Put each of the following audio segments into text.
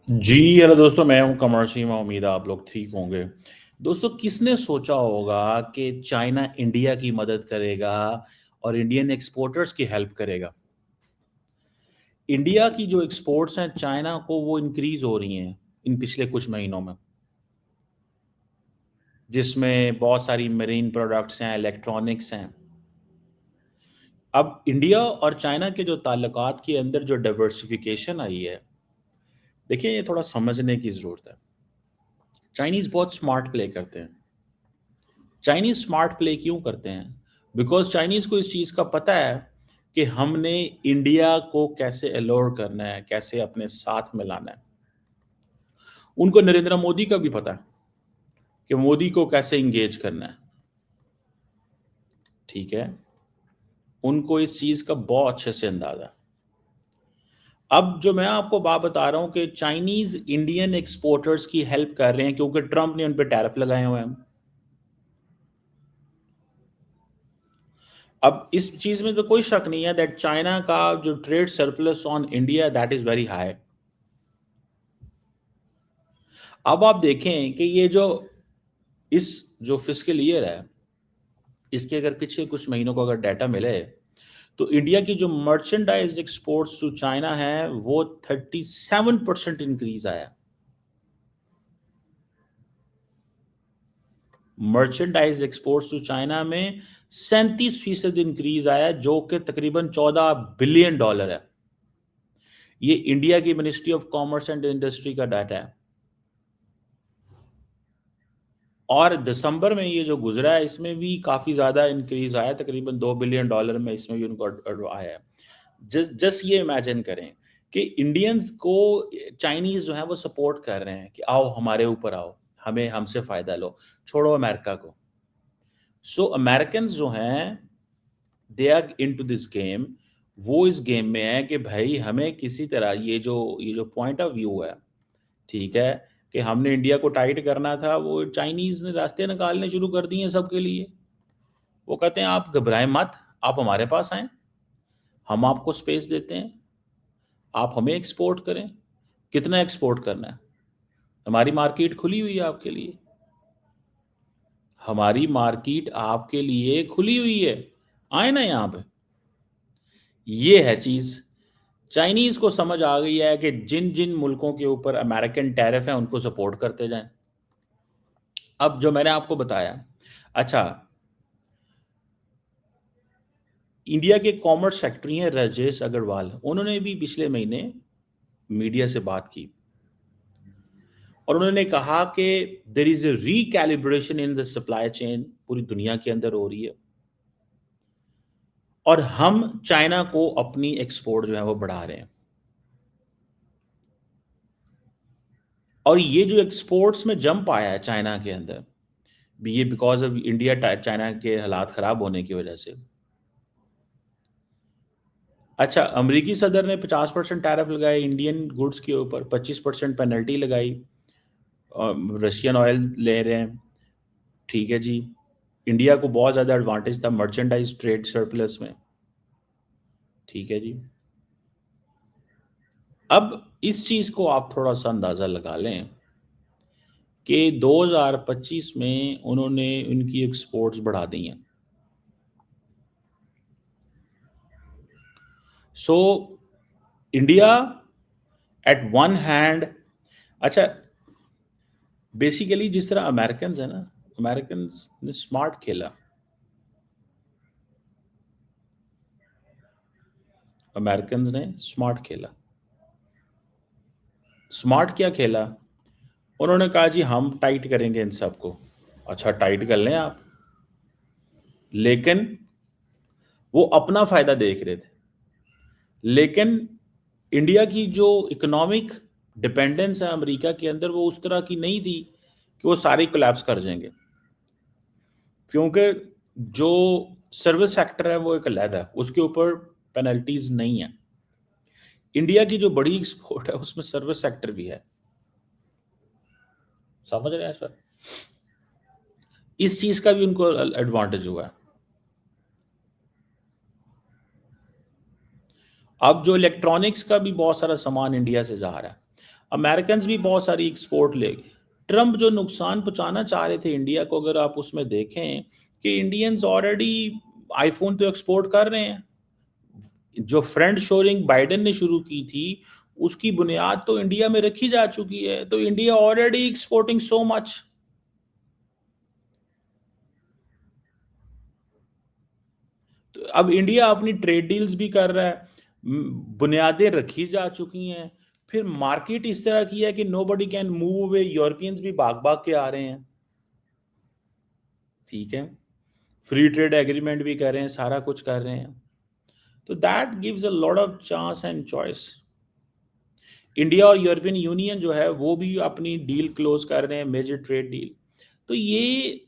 जी, hello दोस्तों, मैं हूँ कमर सिंह। उम्मीद है आप लोग ठीक होंगे। दोस्तों, किसने सोचा होगा कि चाइना इंडिया की मदद करेगा और इंडियन एक्सपोर्टर्स की हेल्प करेगा। इंडिया की जो एक्सपोर्ट्स हैं चाइना को, वो इंक्रीज हो रही हैं इन पिछले कुछ महीनों में, जिसमें बहुत सारी मरीन प्रोडक्ट्स हैं, इलेक्ट्रॉनिक्स हैं। अब इंडिया और चाइना के जो ताल्लुकात के अंदर जो डाइवर्सिफिकेशन आई है, देखिए ये थोड़ा समझने की ज़रूरत है। चाइनीज़ बहुत स्मार्ट प्ले करते हैं। चाइनीज स्मार्ट प्ले क्यों करते हैं? बिकॉज चाइनीज को इस चीज़ का पता है कि हमने इंडिया को कैसे एलोर करना है, कैसे अपने साथ में लाना है। उनको नरेंद्र मोदी का भी पता है कि मोदी को कैसे इंगेज करना है। ठीक है, उनको इस चीज़ का बहुत अच्छे से अंदाजा है। अब जो मैं आपको बात बता रहा हूं कि चाइनीज इंडियन एक्सपोर्टर्स की हेल्प कर रहे हैं क्योंकि ट्रंप ने उन पर टैरिफ लगाए हुए हैं। अब इस चीज में तो कोई शक नहीं है दैट चाइना का जो trade surplus on India that is very high. अब आप देखें कि ये जो इस जो फिस्कल ईयर है, इसके अगर पिछले कुछ महीनों को अगर डाटा मिले, तो इंडिया की जो मर्चेंडाइज एक्सपोर्ट्स टू चाइना है वो 37% इंक्रीज आया। मर्चेंडाइज एक्सपोर्ट्स टू चाइना में 37% इंक्रीज आया, जो कि तकरीबन $14 बिलियन है। ये इंडिया की ministry of commerce and industry का डाटा है। और दिसंबर में ये जो गुजरा है इसमें भी काफ़ी ज़्यादा इंक्रीज आया, तकरीबन $2 बिलियन में इसमें भी उनको आया है। जस्ट जस्ट ये इमेजिन करें कि इंडियंस को चाइनीज जो है वो सपोर्ट कर रहे हैं कि आओ हमारे ऊपर आओ, हमें हमसे फ़ायदा लो, छोड़ो अमेरिका को। सो अमेरिकन जो हैं, they are into this game. वो इस गेम में है कि भाई हमें किसी तरह ये जो पॉइंट ऑफ व्यू है, ठीक है, कि हमने इंडिया को टाइट करना था, वो चाइनीज ने रास्ते निकालने शुरू कर दिए हैं सबके लिए। वो कहते हैं आप घबराएं मत, आप हमारे पास आएं, हम आपको स्पेस देते हैं, आप हमें एक्सपोर्ट करें। कितना एक्सपोर्ट करना है? हमारी मार्केट खुली हुई है आपके लिए। हमारी मार्केट आपके लिए खुली हुई है, आए ना यहाँ पे। ये है चीज़। चाइनीज को समझ आ गई है कि जिन जिन मुल्कों के ऊपर अमेरिकन टैरिफ है उनको सपोर्ट करते जाएं। अब जो मैंने आपको बताया, अच्छा, इंडिया के कॉमर्स सेक्रेटरी हैं राजेश अग्रवाल, उन्होंने भी पिछले महीने मीडिया से बात की और उन्होंने कहा कि there is a recalibration in the supply chain, पूरी दुनिया के अंदर हो रही है और हम चाइना को अपनी एक्सपोर्ट जो है वो बढ़ा रहे हैं। और ये जो एक्सपोर्ट्स में जंप आया है चाइना के अंदर, ये बिकॉज ऑफ इंडिया चाइना के हालात खराब होने की वजह से। अच्छा, अमेरिकी सदर ने 50% टैरिफ लगाए इंडियन गुड्स के ऊपर, 25% पेनल्टी लगाई। रशियन ऑयल ले रहे हैं, ठीक है जी। इंडिया को बहुत ज़्यादा एडवांटेज था मर्चेंडाइज ट्रेड सरप्लस में, ठीक है जी। अब इस चीज़ को आप थोड़ा सा अंदाज़ा लगा लें कि 2025 में उन्होंने उनकी एक्सपोर्ट्स बढ़ा दी हैं। So India at one hand, अच्छा, बेसिकली जिस तरह अमेरिकन है ना, अमेरिकन ने स्मार्ट खेला। अमेरिकन ने स्मार्ट खेला। स्मार्ट क्या खेला? उन्होंने कहा जी हम टाइट करेंगे इन सबको। अच्छा, टाइट कर लें आप, लेकिन वो अपना फायदा देख रहे थे। लेकिन इंडिया की जो इकोनॉमिक डिपेंडेंस है अमेरिका के अंदर, वो उस तरह की नहीं थी कि वो सारे कोलैप्स कर जाएंगे, क्योंकि जो सर्विस सेक्टर है वो एक अलग है, उसके ऊपर पेनल्टीज नहीं है। इंडिया की जो बड़ी एक्सपोर्ट है उसमें सर्विस सेक्टर भी है। समझ रहे हैं सर? इस चीज का भी उनको एडवांटेज हुआ है। अब जो इलेक्ट्रॉनिक्स का भी बहुत सारा सामान इंडिया से जा रहा है, अमेरिकन भी बहुत सारी एक्सपोर्ट ले। ट्रम्प जो नुकसान पहुंचाना चाह रहे थे इंडिया को, अगर आप उसमें देखें कि इंडियंस ऑलरेडी आईफोन तो एक्सपोर्ट कर रहे हैं। जो फ्रेंड शोरिंग बाइडेन ने शुरू की थी, उसकी बुनियाद तो इंडिया में रखी जा चुकी है। तो India already exporting so much. तो अब इंडिया अपनी ट्रेड डील्स भी कर रहा है, बुनियादें रखी जा चुकी हैं। फिर मार्केट इस तरह की है कि nobody can move away, Europeans भी भाग भाग के आ रहे हैं। ठीक है, फ्री ट्रेड एग्रीमेंट भी कर रहे हैं, सारा कुछ कर रहे हैं। तो that gives a lot of chance and choice. India और यूरोपियन यूनियन जो है वो भी अपनी डील क्लोज कर रहे हैं, मेजर ट्रेड डील। तो ये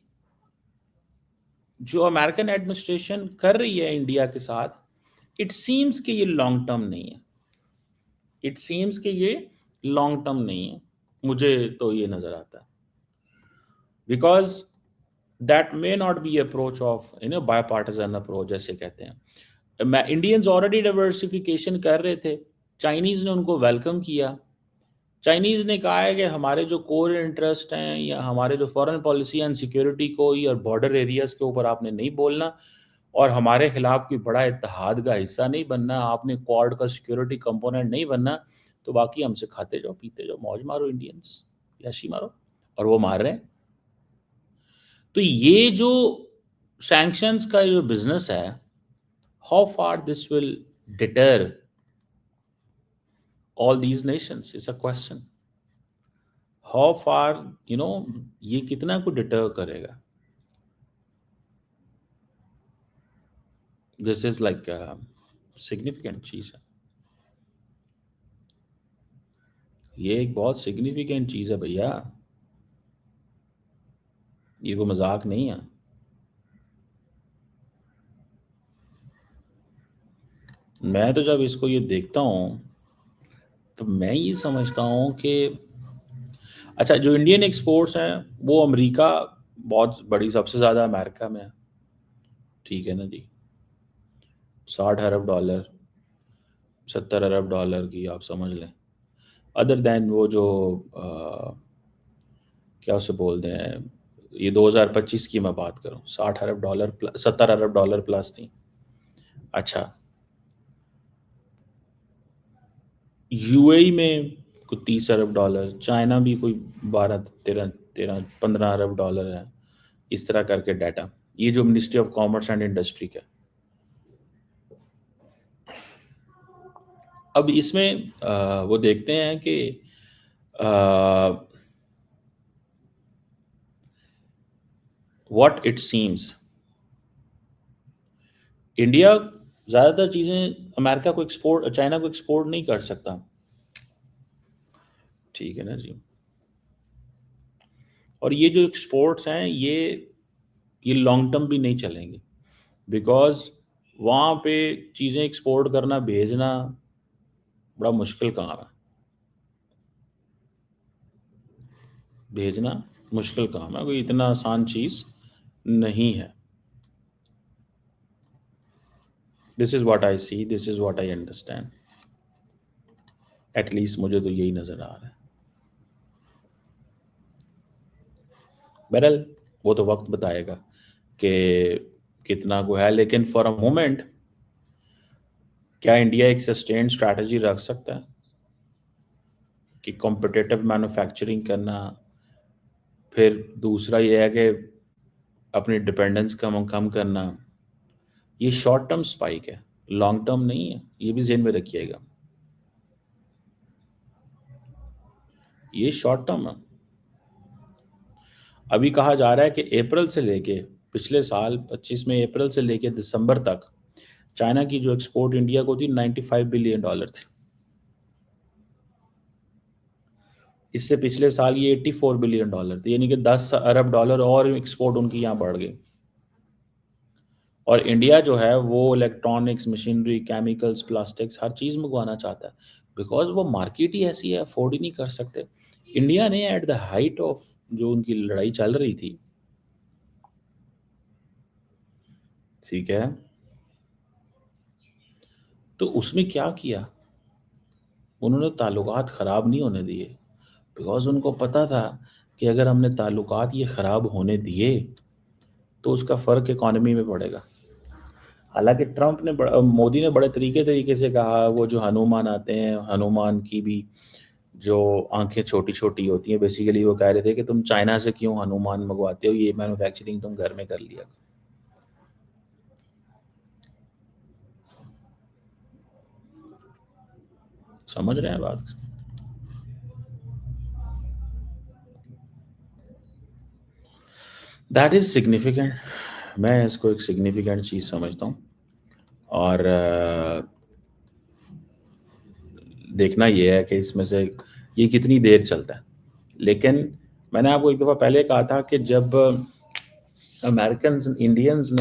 जो अमेरिकन एडमिनिस्ट्रेशन कर रही है इंडिया के साथ, इट सीम्स कि ये लॉन्ग टर्म नहीं है। इट सीम्स कि ये लॉन्ग टर्म नहीं है, मुझे तो ये नजर आता है। Because that may not be approach of bipartisan approach जैसे कहते हैं। मैं इंडियंस ऑलरेडी डाइवर्सिफिकेशन कर रहे थे, चाइनीज ने उनको वेलकम किया। चाइनीज ने कहा है कि हमारे जो कोर इंटरेस्ट हैं या हमारे जो फॉरेन पॉलिसी एंड सिक्योरिटी को या बॉर्डर एरियाज के ऊपर आपने नहीं बोलना, और हमारे खिलाफ कोई बड़ा इत्तेहाद का हिस्सा नहीं बनना, आपने क्वाड का सिक्योरिटी कंपोनेंट नहीं बनना। तो बाकी हमसे खाते जाओ, पीते जाओ, मौज मारो, इंडियंस याशी मारो। और वो मार रहे हैं। तो ये जो सैंक्शंस का जो बिजनेस है, how far this will deter all these Nations is a question. How far, you know ये कितना को डिटर करेगा। दिस इज लाइक सिग्निफिकेंट चीज है। ये एक बहुत सिग्निफिकेंट चीज है भैया, ये कोई मजाक नहीं है। मैं तो जब इसको ये देखता हूँ तो मैं ये समझता हूँ कि अच्छा, जो इंडियन एक्सपोर्ट्स हैं वो अमेरिका बहुत बड़ी, सबसे ज़्यादा अमेरिका में है। ठीक है ना जी, 60 अरब डॉलर, 70 अरब डॉलर की आप समझ लें। अदर देन वो जो क्या उसे बोलते हैं, ये 2025 की मैं बात करूँ, 60 अरब डॉलर प्लस, 70 अरब डॉलर प्लस थी। अच्छा, यूएई में कोई 30 अरब डॉलर, चाइना भी कोई 12 13 13 15 अरब डॉलर है। इस तरह करके डाटा, ये जो ministry of commerce and industry का। अब इसमें वो देखते हैं कि व्हाट इट सीम्स, इंडिया ज़्यादातर चीज़ें अमेरिका को एक्सपोर्ट, चाइना को एक्सपोर्ट नहीं कर सकता। ठीक है ना जी। और ये जो एक्सपोर्ट्स हैं ये लॉन्ग टर्म भी नहीं चलेंगे। बिकॉज वहाँ पे चीज़ें एक्सपोर्ट करना, भेजना बड़ा मुश्किल काम है। भेजना मुश्किल काम है, कोई इतना आसान चीज़ नहीं है। This is what I see, this is what I understand. At least मुझे तो यही नज़र आ रहा है। बहरहाल वो तो वक्त बताएगा कि कितना को है, लेकिन फॉर अ मोमेंट क्या इंडिया एक सस्टेन स्ट्रैटेजी रख सकता है कि कॉम्पिटिटिव मैन्युफैक्चरिंग करना। फिर दूसरा ये है कि अपनी डिपेंडेंस कम कम करना। ये शॉर्ट टर्म स्पाइक है, लॉन्ग टर्म नहीं है, ये भी जेहन में रखिएगा। ये शॉर्ट टर्म है। अभी कहा जा रहा है कि अप्रैल से लेके, पिछले साल 25 में अप्रैल से लेके दिसंबर तक चाइना की जो एक्सपोर्ट इंडिया को थी 95 बिलियन डॉलर थी। इससे पिछले साल ये 84 बिलियन डॉलर थी, यानी कि 10 अरब डॉलर और एक्सपोर्ट उनकी यहाँ बढ़ गई। और इंडिया जो है वो इलेक्ट्रॉनिक्स, मशीनरी, केमिकल्स, प्लास्टिक्स हर चीज़ मंगवाना चाहता है। बिकॉज वो मार्केट ही ऐसी है, अफोर्ड ही नहीं कर सकते। इंडिया ने एट द हाइट ऑफ जो उनकी लड़ाई चल रही थी, ठीक है, तो उसमें क्या किया, उन्होंने ताल्लुकात ख़राब नहीं होने दिए, बिकॉज़ उनको पता था कि अगर हमने ताल्लुकात ये ख़राब होने दिए, तो उसका फ़र्क इकॉनमी में पड़ेगा। हालाँकि मोदी ने बड़े तरीके से कहा, वो जो हनुमान आते हैं, हनुमान की भी जो आँखें छोटी-छोटी होती हैं, बेसिकली वो कह रहे थे कि तुम चाइना से क्यों हनुमान मँगवाते हो, ये मैन्युफैक्चरिंग तुम घर में कर लिया। समझ रहे हैं बात? That is significant. मैं इसको एक सिग्निफिकेंट चीज़ समझता हूँ और देखना ये है कि इसमें से ये कितनी देर चलता है। लेकिन मैंने आपको एक दफ़ा पहले कहा था कि जब इंडियंस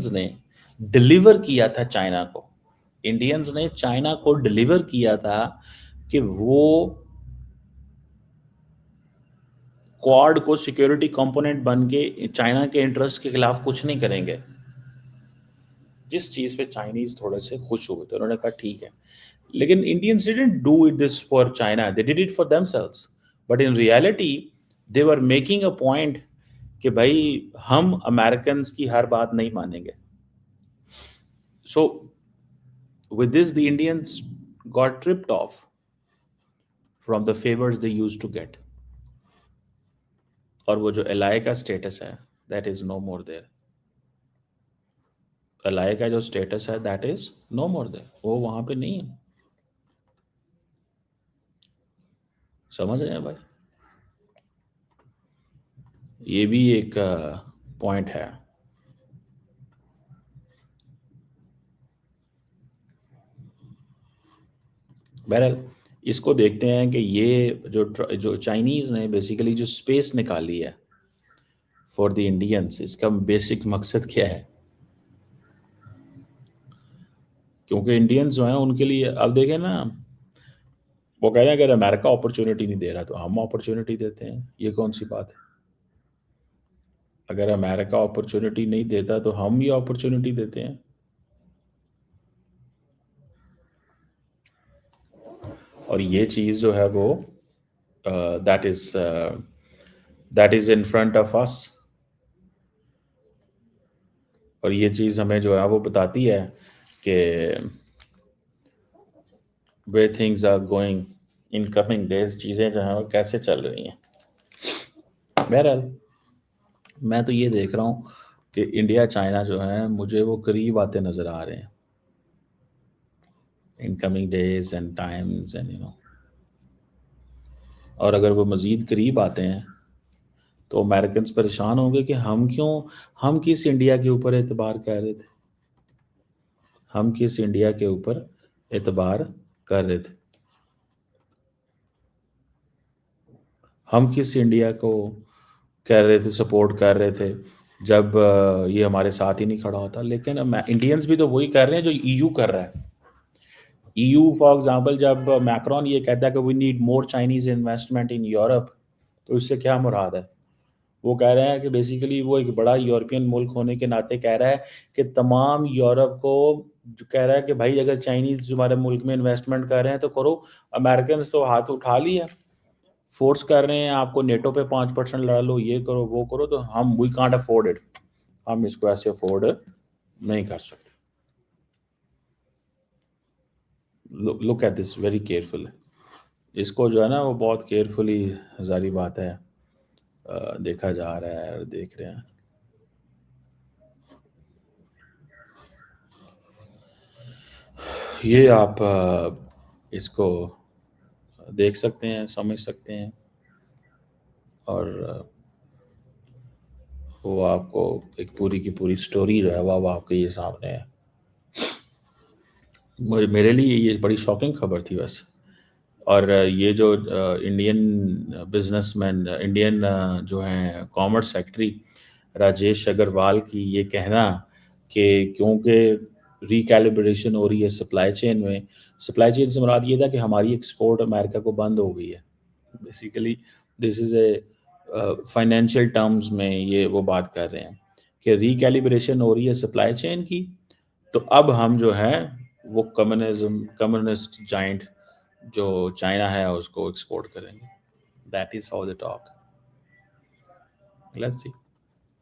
ने डिलीवर किया था चाइना को, इंडियंस ने चाइना को डिलीवर किया था कि वो क्वाड को सिक्योरिटी कंपोनेंट बन के चाइना के इंटरेस्ट के खिलाफ कुछ नहीं करेंगे। जिस चीज़ पे चाइनीज थोड़े से खुश हुए थे, उन्होंने कहा ठीक है। लेकिन Indians didn't do it this for China, they did it for themselves. But in reality they were making a point कि भाई हम अमेरिकन की हर बात नहीं मानेंगे। So with this the Indians got tripped off from the favours they use to get. और वो जो एलआई का स्टेटस है, that is no more there. Ally का जो स्टेटस है, that is no more there, वो वहां पे नहीं है। समझ रहे हैं भाई? ये भी एक पॉइंट है। बहरहाल इसको देखते हैं कि ये जो चाइनीज़ ने बेसिकली जो स्पेस निकाली है फॉर द इंडियंस, इसका बेसिक मकसद क्या है? क्योंकि इंडियंस जो हैं उनके लिए अब देखें ना, वो कह रहे हैं अगर अमेरिका अपॉर्चुनिटी नहीं दे रहा तो हम अपॉर्चुनिटी देते हैं, ये कौन सी बात है? अगर अमेरिका अपॉर्चुनिटी नहीं देता तो हम ये अपॉर्चुनिटी देते हैं। और ये चीज़ जो है वो that is in front of us. और ये चीज़ हमें जो है वो बताती है कि way things are going in coming days, चीज़ें जो हैं वो कैसे चल रही हैं। बहरहाल मैं तो ये देख रहा हूँ कि इंडिया चाइना जो है मुझे वो करीब आते नज़र आ रहे हैं इन coming days and times and और अगर वो मज़ीद करीब आते हैं तो अमेरिकन परेशान होंगे कि हम किस इंडिया के ऊपर एतबार कर रहे थे, हम किस इंडिया के ऊपर एतबार कर रहे थे, हम किस इंडिया को कह रहे थे, सपोर्ट कर रहे थे, जब ये हमारे साथ ही नहीं खड़ा होता। लेकिन इंडियंस भी तो वही कर रहे हैं जो ईयू कर रहा है। ईयू फॉर एग्जांपल, जब मैक्रोन ये कहता है कि we need more Chinese investment in Europe, तो इससे क्या मुराद है? वो कह रहे हैं कि बेसिकली वो एक बड़ा यूरोपियन मुल्क होने के नाते कह रहा है कि तमाम यूरोप को जो कह रहा है कि भाई अगर चाइनीज हमारे मुल्क में इन्वेस्टमेंट कर रहे हैं तो करो। अमेरिकन तो हाथ उठा लिया, फोर्स कर रहे हैं आपको नेटो पे 5% लड़ा लो, ये करो वो करो, तो हम वी कांट अफोर्ड इट, हम इसको ऐसे अफोर्ड नहीं कर सकते। Look at this very careful. इसको जो है ना वो बहुत केयरफुली, जारी बात है, देखा जा रहा है और देख रहे हैं। ये आप इसको देख सकते हैं, समझ सकते हैं और वो आपको एक पूरी की पूरी स्टोरी जो है वो आपके ये सामने है। मेरे लिए ये बड़ी शॉकिंग खबर थी वैसे। और ये जो इंडियन बिजनेसमैन, इंडियन जो हैं कॉमर्स सेक्रेटरी राजेश अग्रवाल की ये कहना कि क्योंकि रिकैलिब्रेशन हो रही है सप्लाई चेन में, सप्लाई चेन से मुराद ये था कि हमारी एक्सपोर्ट अमेरिका को बंद हो गई है। Basically this is a financial terms में ये वो बात कर रहे हैं कि रिकैलिब्रेशन हो रही है सप्लाई चेन की, तो अब हम जो है वो कम्युनिस्ट जाइंट जो चाइना है उसको एक्सपोर्ट करेंगे। That is how the talk. Let's see.